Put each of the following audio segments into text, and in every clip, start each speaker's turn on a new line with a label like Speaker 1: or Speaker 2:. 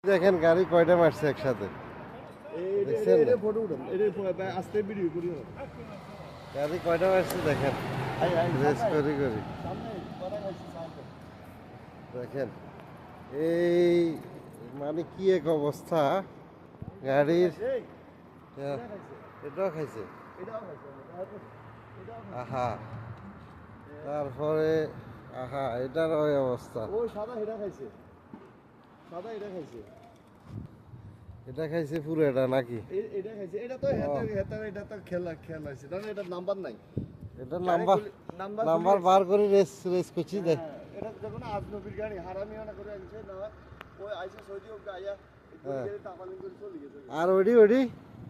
Speaker 1: দেখেন গাড়ি কয়টা মারছে একসাথে। গাড়ি কয়টা মারছে দেখেন, রেস করি করি দেখেন। এই মানে কি এক অবস্থা গাড়ির। এটাও খাইছে, আহা। তারপরে আহা, এটার ওই অবস্থা। এটা খাইছে পুরো, এটা নাকি
Speaker 2: এটা খাইছে? এটা তো এটা তো খেলা হইছে, কারণ এটা নাম্বার নাই।
Speaker 1: এটা নাম্বার বার করে রেস রেস করছি দেখ।
Speaker 2: এটা যখন আজনবীর গাড়ি হারামিও না করে আনছে না, ওই আইসা সৌদি ওকে আইয়া গাড়ি তাপালিং করে চলে গেছে।
Speaker 1: আর ওডি ওডি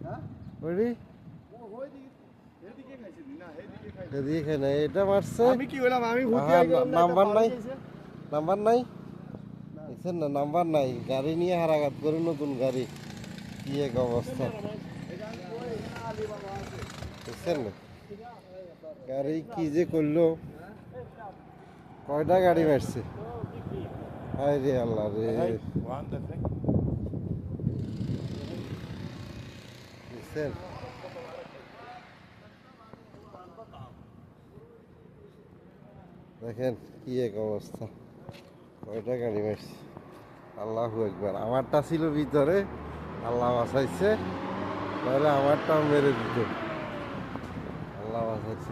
Speaker 2: হ্যাঁ
Speaker 1: ওডি
Speaker 2: ও হই দি এদিকে খাইছে না, এদিকে খাইছে।
Speaker 1: এদিকে খাই না, এটা মারছে।
Speaker 2: আমি কি হইলাম, আমি হুতি
Speaker 1: আহা,
Speaker 2: আই গেলাম না।
Speaker 1: নাম্বার নাই, নাম্বার নাই, দেখছেন না, নাম্বার নাই। গাড়ি নিয়ে হারাঘাত করে, নতুন গাড়ি, কি এক অবস্থা দেখছেন না। গাড়ি কি যে করলো, কয়টা গাড়ি মারছে, হায় রে আল্লাহ রে। দেখছেন দেখেন কি এক অবস্থা, কয়টা গাড়ি মারছে। আল্লাহু একবার। আমারটা ছিল ভিতরে, আল্লাহ বাঁচাইছে, তাহলে আমারটাও মেরে দিত। আল্লাহ বাঁচাইছে।